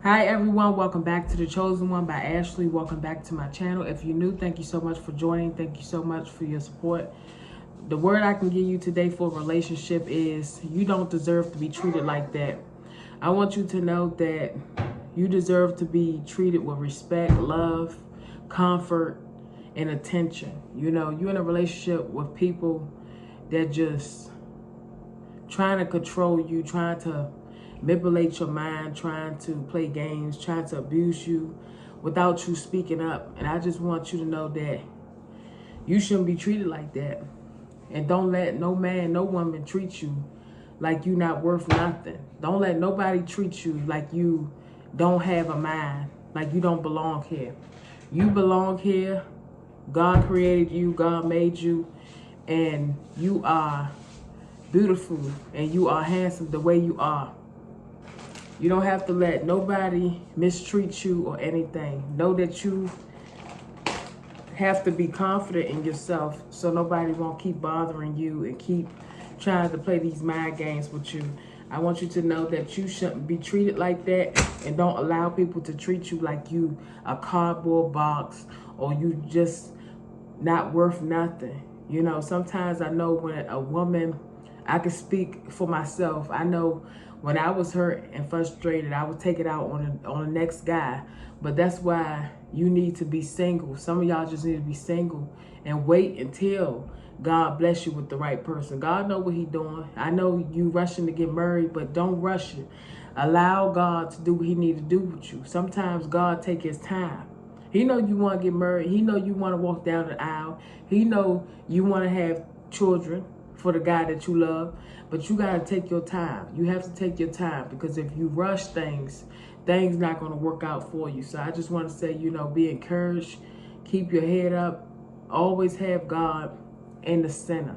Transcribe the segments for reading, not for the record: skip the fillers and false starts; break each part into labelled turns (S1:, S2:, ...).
S1: Hi everyone, welcome back to The Chosen One by Ashley. Welcome back to my channel. If you're new, thank you so much for joining. Thank you so much for your support. The word I can give you today for a relationship is you don't deserve to be treated like that. I want you to know that you deserve to be treated with respect, love, comfort, and attention. You know, you're in a relationship with people that just trying to control you, trying to manipulate your mind, trying to play games, trying to abuse you without you speaking up. And I just want you to know that you shouldn't be treated like that. And don't let no man, no woman treat you like you not worth nothing. Don't let nobody treat you like you don't have a mind, like you don't belong here. You belong here. God created you, God made you, and you are beautiful and you are handsome the way you are. You don't have to let nobody mistreat you or anything. Know that you have to be confident in yourself so nobody won't keep bothering you and keep trying to play these mind games with you. I want you to know that you shouldn't be treated like that, and don't allow people to treat you like you a cardboard box or you just not worth nothing. You know, sometimes I know when a woman, I can speak for myself. I know when I was hurt and frustrated, I would take it out on the next guy. But that's why you need to be single. Some of y'all just need to be single and wait until God bless you with the right person. God know what he doing. I know you rushing to get married, but don't rush it. Allow God to do what he need to do with you. Sometimes God take his time. He know you want to get married. He know you want to walk down the aisle. He know you want to have children for the guy that you love. But you got to take your time. You have to take your time, because if you rush things not going to work out for you. So I just want to say, you know, be encouraged. Keep your head up. Always have God in the center.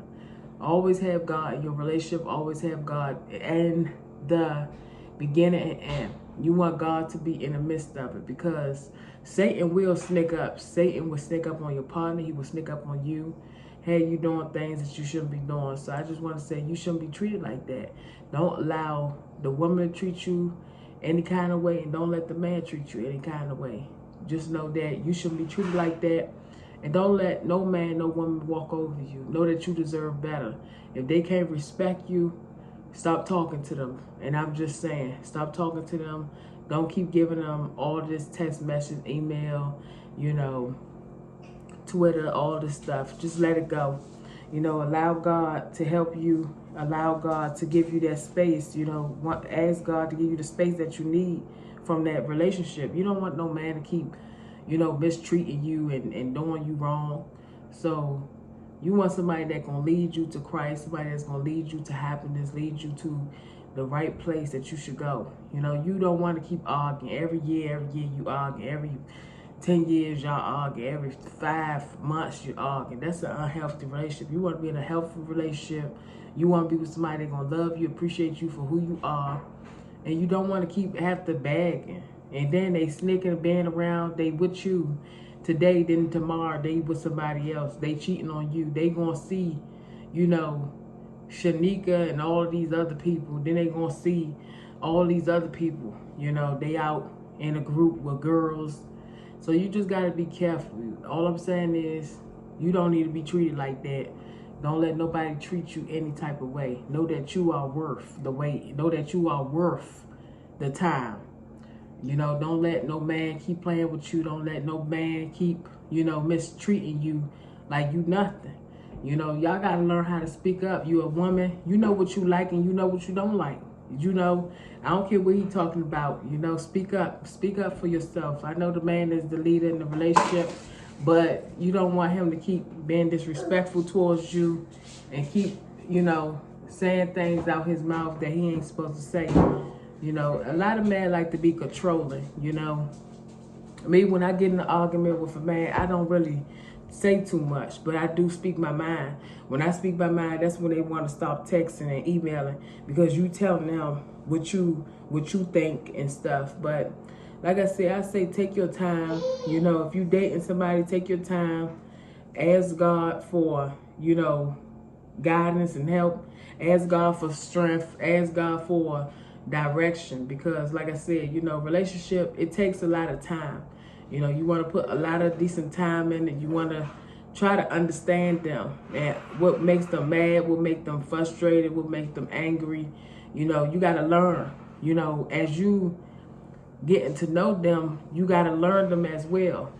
S1: Always have God in your relationship. Always have God in the beginning and end. You want God to be in the midst of it, because Satan will sneak up. Satan will sneak up on your partner. He will sneak up on you. Hey, you doing things that you shouldn't be doing. So I just want to say you shouldn't be treated like that. Don't allow the woman to treat you any kind of way, and don't let the man treat you any kind of way. Just know that you shouldn't be treated like that. And don't let no man, no woman walk over you. Know that you deserve better. If they can't respect you, stop talking to them. And I'm just saying, stop talking to them. Don't keep giving them all this text message, email, you know, Twitter, all this stuff. Just let it go. You know, allow God to help you. Allow God to give you that space. You know, ask God to give you the space that you need from that relationship. You don't want no man to keep, you know, mistreating you and doing you wrong. So you want somebody that's going to lead you to Christ, somebody that's going to lead you to happiness, lead you to the right place that you should go. You know, you don't want to keep arguing. Every year you argue. Every 10 years y'all argue. Every 5 months you argue. That's an unhealthy relationship. You want to be in a healthy relationship. You want to be with somebody that's going to love you, appreciate you for who you are. And you don't want to have to begging. And then they sneaking and being around. They with you today, then tomorrow they with somebody else. They cheating on you. They gonna see, you know, Shanika and all of these other people. Then they gonna see all these other people. You know, they out in a group with girls. So you just gotta be careful. All I'm saying is, you don't need to be treated like that. Don't let nobody treat you any type of way. Know that you are worth the wait. Know that you are worth the time. You know, don't let no man keep playing with you. Don't let no man keep, you know, mistreating you like you nothing. You know, y'all got to learn how to speak up. You a woman. You know what you like and you know what you don't like. You know, I don't care what he talking about. You know, speak up. Speak up for yourself. I know the man is the leader in the relationship, but you don't want him to keep being disrespectful towards you and keep, you know, saying things out his mouth that he ain't supposed to say. You know, a lot of men like to be controlling, you know. Me, when I get in an argument with a man, I don't really say too much, but I do speak my mind. When I speak my mind, that's when they want to stop texting and emailing, because you telling them what you think and stuff. But like I say take your time. You know, if you dating somebody, take your time. Ask God for, you know, guidance and help. Ask God for strength. Ask God for, direction, because like I said, you know, relationship, it takes a lot of time. You know, you want to put a lot of decent time in, and you want to try to understand them and what makes them mad, what makes them frustrated, what makes them angry. You know, you got to learn, you know, as you getting to know them, you got to learn them as well.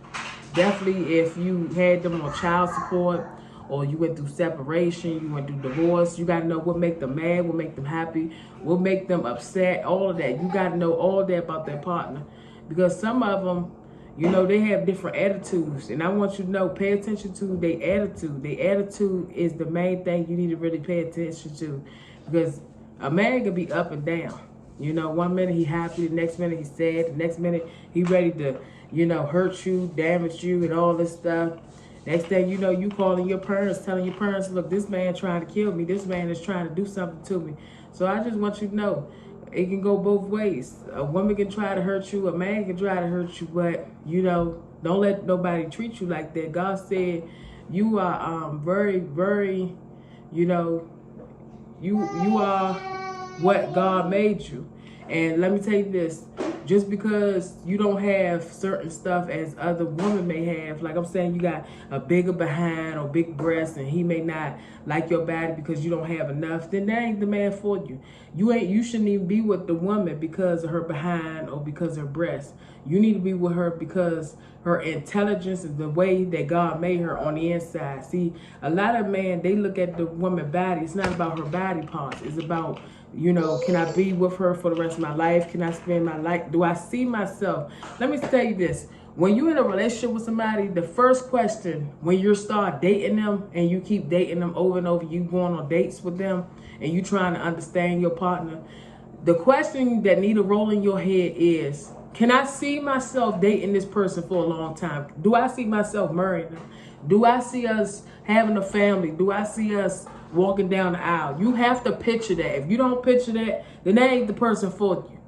S1: Definitely if you had them on child support, or you went through separation, you went through divorce, you got to know what make them mad, what make them happy, what make them upset, all of that. You got to know all that about their partner, because some of them, you know, they have different attitudes, and I want you to know, pay attention to their attitude. Their attitude is the main thing you need to really pay attention to, because a man can be up and down. You know, one minute he happy, the next minute he's sad, the next minute he ready to, you know, hurt you, damage you, and all this stuff. Next thing you know, you calling your parents, telling your parents, look, this man trying to kill me. This man is trying to do something to me. So I just want you to know, it can go both ways. A woman can try to hurt you, a man can try to hurt you, but, you know, don't let nobody treat you like that. God said you are very, very, you know, you are what God made you. And let me tell you this, just because you don't have certain stuff as other women may have, like I'm saying, you got a bigger behind or big breasts, and he may not like your body because you don't have enough, then that ain't the man for you. You shouldn't even be with the woman because of her behind or because of her breasts. You need to be with her because her intelligence is the way that God made her on the inside. See, a lot of men, they look at the woman body. It's not about her body parts. It's about, you know, can I be with her for the rest of my life? Can I spend my life? Do I see myself? Let me tell you this. When you're in a relationship with somebody, the first question, when you start dating them and you keep dating them over and over, you going on dates with them and you trying to understand your partner, the question that need to roll in your head is, can I see myself dating this person for a long time? Do I see myself marrying them? Do I see us having a family? Do I see us walking down the aisle? You have to picture that. If you don't picture that, then that ain't the person for you.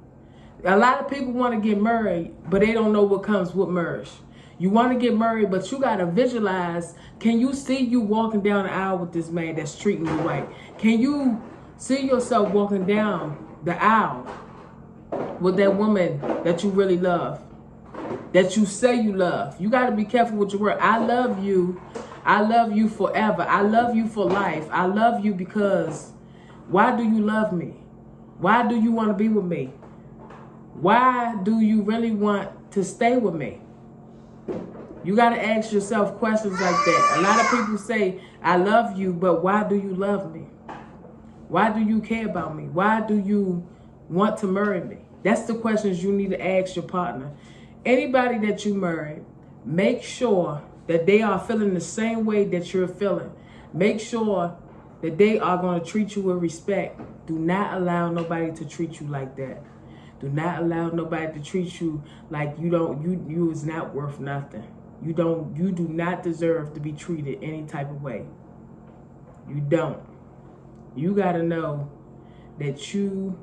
S1: A lot of people want to get married, but they don't know what comes with marriage. You want to get married, but you got to visualize, can you see you walking down the aisle with this man that's treating you right? Can you see yourself walking down the aisle with that woman that you really love, that you say you love? You got to be careful with your word. I love you. I love you forever. I love you for life. I love you because why do you love me? Why do you want to be with me? Why do you really want to stay with me? You got to ask yourself questions like that. A lot of people say, I love you, but why do you love me? Why do you care about me? Why do you want to marry me? That's the questions you need to ask your partner. Anybody that you marry, make sure that they are feeling the same way that you're feeling. Make sure that they are going to treat you with respect. Do not allow nobody to treat you like that. Do not allow nobody to treat you like you is not worth nothing. You do not deserve to be treated any type of way. You don't. You got to know that you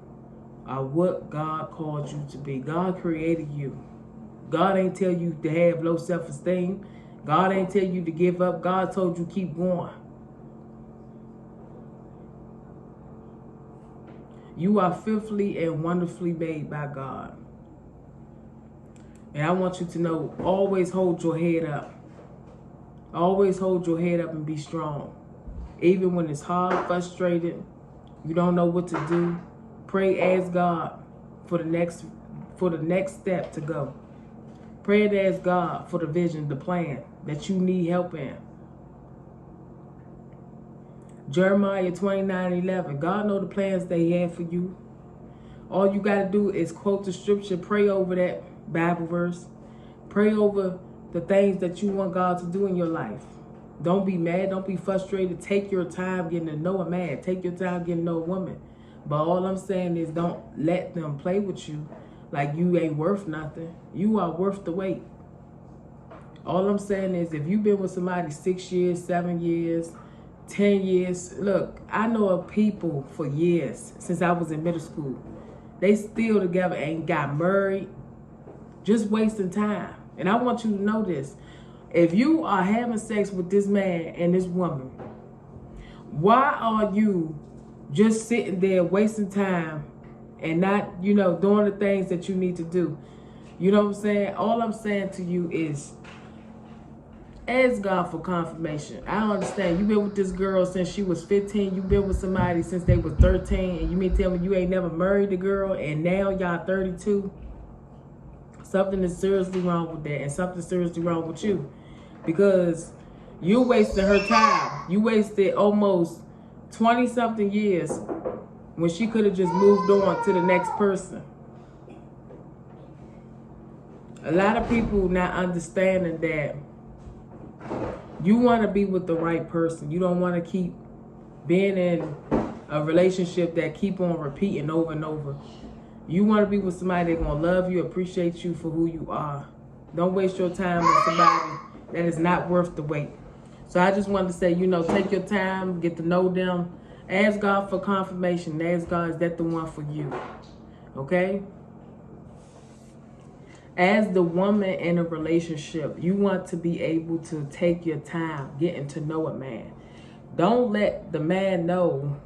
S1: are what God called you to be. God created you. God ain't tell you to have low self-esteem. God ain't tell you to give up. God told you keep going. You are fearfully and wonderfully made by God. And I want you to know, always hold your head up. Always hold your head up and be strong. Even when it's hard, frustrated, you don't know what to do, pray, ask God for the next step to go. Pray and ask God for the vision, the plan that you need help in. Jeremiah 29:11. God knows the plans that he had for you. All you got to do is quote the scripture, pray over that Bible verse. Pray over the things that you want God to do in your life. Don't be mad. Don't be frustrated. Take your time getting to know a man. Take your time getting to know a woman. But all I'm saying is don't let them play with you like you ain't worth nothing. You are worth the wait. All I'm saying is if you've been with somebody 6 years, 7 years, 10 years. Look, I know of people for years since I was in middle school. They still together and got married, just wasting time. And I want you to know this. If you are having sex with this man and this woman, why are you just sitting there wasting time and not, you know, doing the things that you need to do. You know what I'm saying? All I'm saying to you is ask God for confirmation. I don't understand. You've been with this girl since she was 15. You've been with somebody since they were 13. And you mean tell me you ain't never married the girl and now y'all 32? Something is seriously wrong with that, and something seriously wrong with you. Because you wasted her time. You wasted almost 20-something years when she could have just moved on to the next person. A lot of people not understanding that you want to be with the right person. You don't want to keep being in a relationship that keep on repeating over and over. You want to be with somebody that's going to love you, appreciate you for who you are. Don't waste your time with somebody that is not worth the wait. So I just wanted to say, you know, take your time, get to know them. Ask God for confirmation. Ask God, is that the one for you? Okay? As the woman in a relationship, you want to be able to take your time getting to know a man. Don't let the man know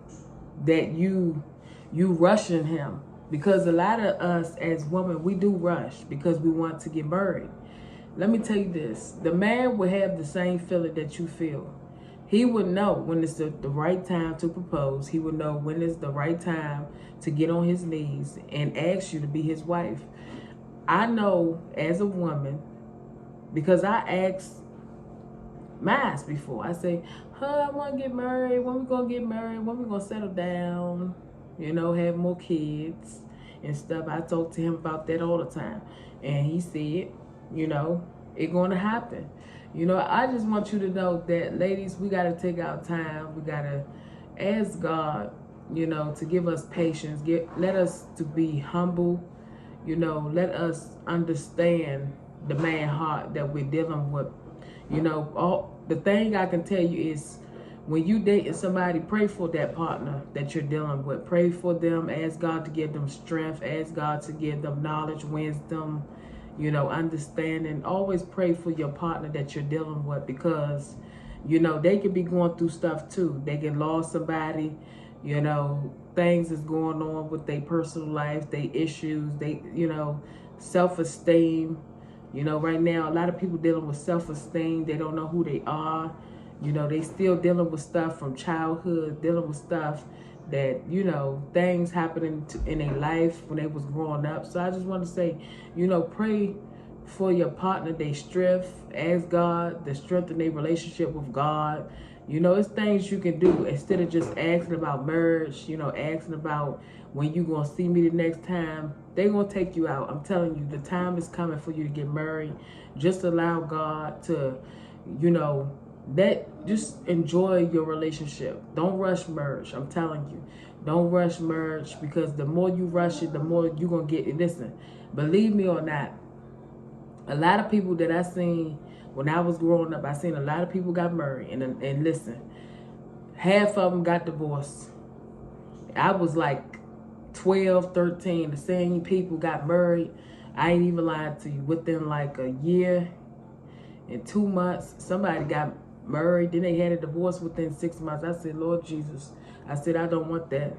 S1: that you rushing him. Because a lot of us as women, we do rush because we want to get married. Let me tell you this. The man will have the same feeling that you feel. He would know when it's the right time to propose. He would know when it's the right time to get on his knees and ask you to be his wife. I know as a woman, because I asked mine before. I say, I want to get married. When we going to get married? When we going to settle down? You know, have more kids and stuff. I talk to him about that all the time. And he said, you know, it's going to happen. You know, I just want you to know that, ladies, we got to take our time. We got to ask God, you know, to give us patience. Let us to be humble. You know, let us understand the man heart that we're dealing with. You know, the thing I can tell you is, when you dating somebody, pray for that partner that you're dealing with. Pray for them. Ask God to give them strength. Ask God to give them knowledge, wisdom, you know, understanding. Always pray for your partner that you're dealing with, because, you know, they could be going through stuff too. They can lose somebody, you know, things is going on with their personal life, their issues, they, you know, self-esteem. You know, right now, a lot of people dealing with self-esteem. They don't know who they are. You know, they still dealing with stuff from childhood, dealing with stuff that, you know, things happening in their life when they was growing up. So I just want to say, you know, pray for your partner, their strength. Ask God to strengthen their relationship with God. You know, it's things you can do instead of just asking about marriage, you know, asking about when you going to see me the next time. They going to take you out. I'm telling you, the time is coming for you to get married. Just allow God to, you know, just enjoy your relationship. Don't rush marriage. I'm telling you, don't rush marriage, because the more you rush it, the more you're going to get it. Listen, believe me or not, a lot of people that I seen when I was growing up, I seen a lot of people got married, and listen, half of them got divorced. I was like 12, 13, the same people got married. I ain't even lying to you. Within like a year and 2 months, somebody got married, then they had a divorce within 6 months. I said, Lord Jesus, I said, I don't want that.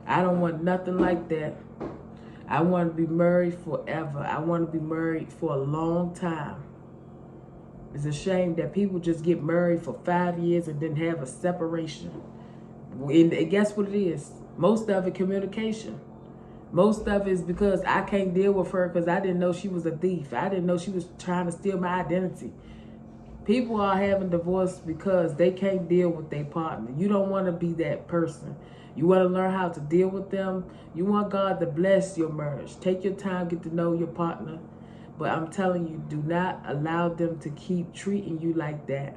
S1: I don't want nothing like that. I want to be married forever. I want to be married for a long time. It's a shame that people just get married for 5 years and then have a separation. And guess what it is? Most of it communication. Most of it is because I can't deal with her because I didn't know she was a thief. I didn't know she was trying to steal my identity. People are having divorce because they can't deal with their partner. You don't want to be that person. You want to learn how to deal with them. You want God to bless your marriage. Take your time, get to know your partner. But I'm telling you, do not allow them to keep treating you like that.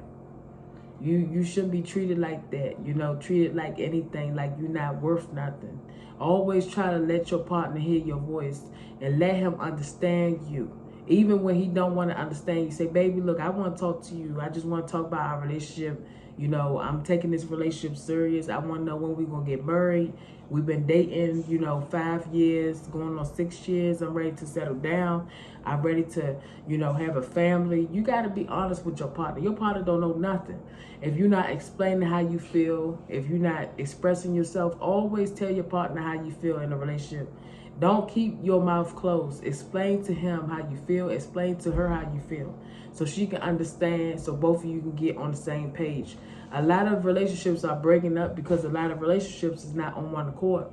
S1: You shouldn't be treated like that. You know, treated like anything, like you're not worth nothing. Always try to let your partner hear your voice and let him understand you. Even when he don't want to understand you, say, baby, look, I want to talk to you. I just want to talk about our relationship. You know, I'm taking this relationship serious. I want to know when we're going to get married. We've been dating, you know, 5 years, going on 6 years. I'm ready to settle down. I'm ready to, you know, have a family. You got to be honest with your partner. Your partner don't know nothing. If you're not explaining how you feel, if you're not expressing yourself, always tell your partner how you feel in a relationship. Don't keep your mouth closed. Explain to him how you feel. Explain to her how you feel, so she can understand, so both of you can get on the same page. A lot of relationships are breaking up because a lot of relationships is not on one accord.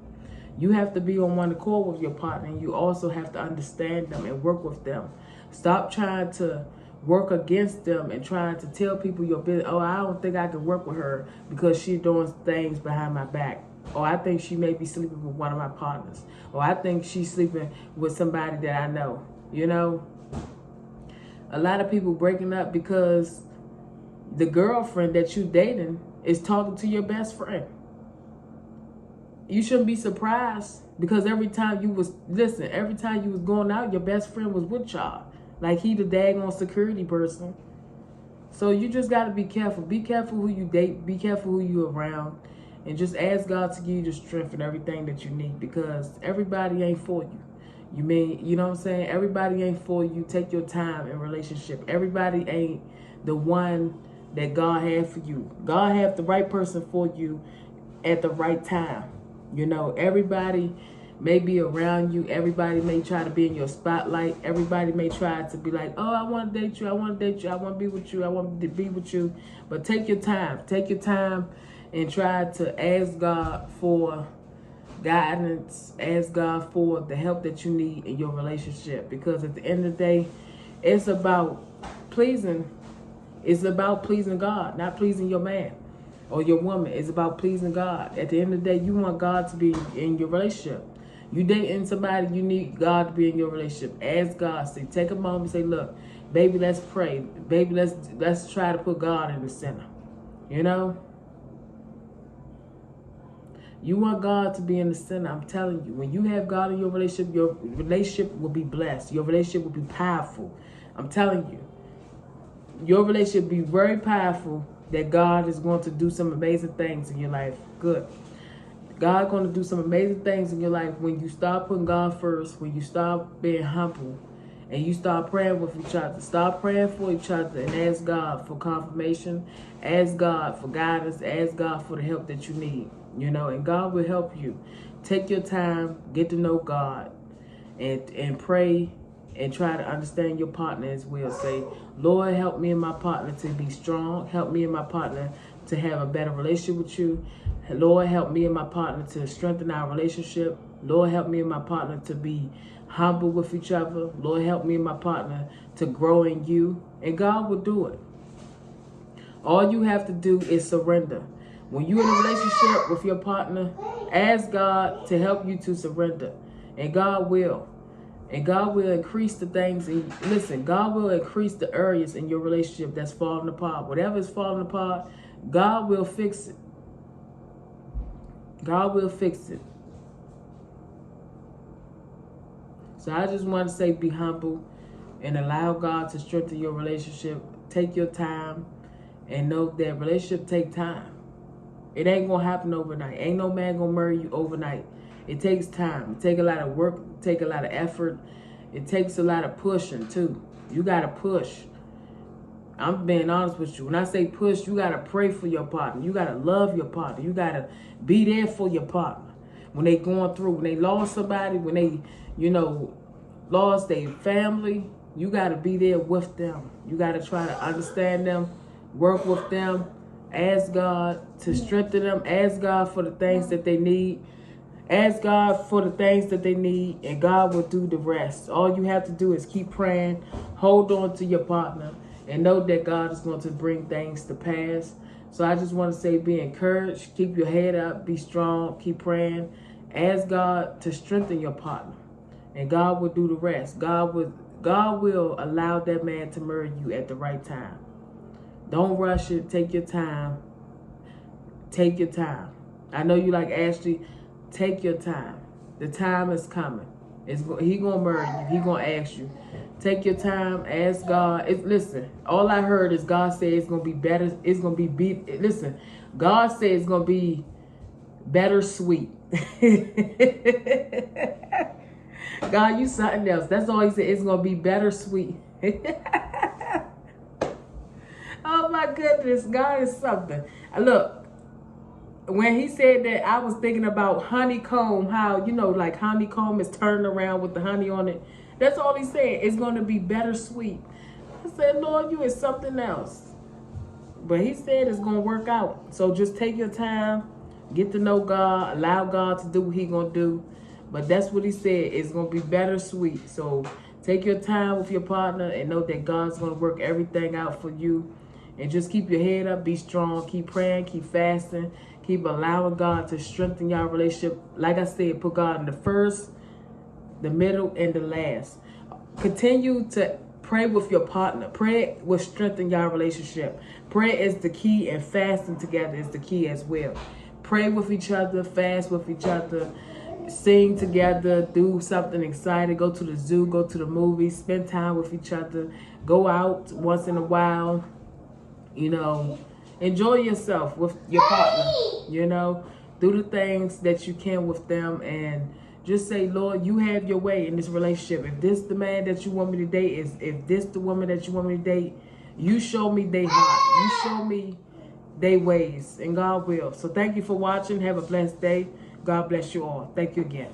S1: You have to be on one accord with your partner, and you also have to understand them and work with them. Stop trying to work against them and trying to tell people your business. Oh, I don't think I can work with her because she's doing things behind my back. Or I think she may be sleeping with one of my partners. Or I think she's sleeping with somebody that I know. You know, a lot of people breaking up because the girlfriend that you dating is talking to your best friend. You shouldn't be surprised, because every time you was going out, your best friend was with y'all. Like he the daggone security person. So you just got to be careful. Be careful who you date. Be careful who you around. And just ask God to give you the strength and everything that you need, because everybody ain't for you. You know what I'm saying? Everybody ain't for you. Take your time in relationship. Everybody ain't the one that God had for you. God have the right person for you at the right time. You know, everybody may be around you. Everybody may try to be in your spotlight. Everybody may try to be like, oh, I want to date you. I want to date you. I want to be with you. I want to be with you. But take your time. Take your time and try to ask God for guidance. Ask God for the help that you need in your relationship. Because at the end of the day, it's about pleasing. It's about pleasing God, not pleasing your man or your woman. It's about pleasing God. At the end of the day, you want God to be in your relationship. You dating somebody, you need God to be in your relationship. Ask God. Say, take a moment and say, look, baby, let's pray. Baby, let's try to put God in the center. You know? You want God to be in the center. I'm telling you, when you have God in your relationship will be blessed. Your relationship will be powerful. I'm telling you. Your relationship will be very powerful, that God is going to do some amazing things in your life. Good. God's going to do some amazing things in your life when you start putting God first, when you start being humble, and you start praying with each other. Start praying for each other and ask God for confirmation. Ask God for guidance. Ask God for the help that you need. You know, and God will help you. Take your time, get to know God, and pray, and try to understand your partner as well. Say, Lord, help me and my partner to be strong. Help me and my partner to have a better relationship with you. Lord, help me and my partner to strengthen our relationship. Lord, help me and my partner to be humble with each other. Lord, help me and my partner to grow in you. And God will do it. All you have to do is surrender. When you're in a relationship with your partner, ask God to help you to surrender. And God will. And God will increase the things. Listen, God will increase the areas in your relationship that's falling apart. Whatever is falling apart, God will fix it. God will fix it. So I just want to say, be humble and allow God to strengthen your relationship. Take your time and know that relationship take time. It ain't going to happen overnight. Ain't no man going to marry you overnight. It takes time. It takes a lot of work. It takes a lot of effort. It takes a lot of pushing too. You got to push. I'm being honest with you. When I say push, you got to pray for your partner. You got to love your partner. You got to be there for your partner. When they going through, when they lost somebody, when they, you know, lost their family, you got to be there with them. You got to try to understand them, work with them, ask God to strengthen them, ask God for the things that they need. Ask God for the things that they need, and God will do the rest. All you have to do is keep praying, hold on to your partner, and know that God is going to bring things to pass. So I just want to say, be encouraged, keep your head up, be strong, keep praying. Ask God to strengthen your partner, and God will do the rest. God will allow that man to marry you at the right time. Don't rush it. Take your time. Take your time. I know you like Ashley. Take your time. The time is coming. He gonna murder you. He gonna ask you. Take your time. Ask God. Listen, all I heard is God said it's gonna be better. It's gonna be listen, God said it's gonna be better sweet. God, you something else. That's all he said. It's gonna be better sweet. Oh my goodness, God is something. Look, when he said that, I was thinking about honeycomb, how, you know, like honeycomb is turning around with the honey on it. That's all he said. It's going to be better sweet. I said, Lord, you is something else. But he said it's going to work out. So just take your time, get to know God, allow God to do what he going to do. But that's what he said. It's going to be better sweet. So take your time with your partner and know that God's going to work everything out for you. And just keep your head up, be strong, keep praying, keep fasting, keep allowing God to strengthen your relationship. Like I said, put God in the first, the middle, and the last. Continue to pray with your partner. Pray will strengthen your relationship. Prayer is the key, and fasting together is the key as well. Pray with each other, fast with each other, sing together, do something exciting, go to the zoo, go to the movies, spend time with each other, go out once in a while. You know, enjoy yourself with your partner, you know, do the things that you can with them, and just say, Lord, you have your way in this relationship. If this the man that you want me to date, if this the woman that you want me to date, you show me they heart, you show me they ways, and God will. So thank you for watching. Have a blessed day. God bless you all. Thank you again.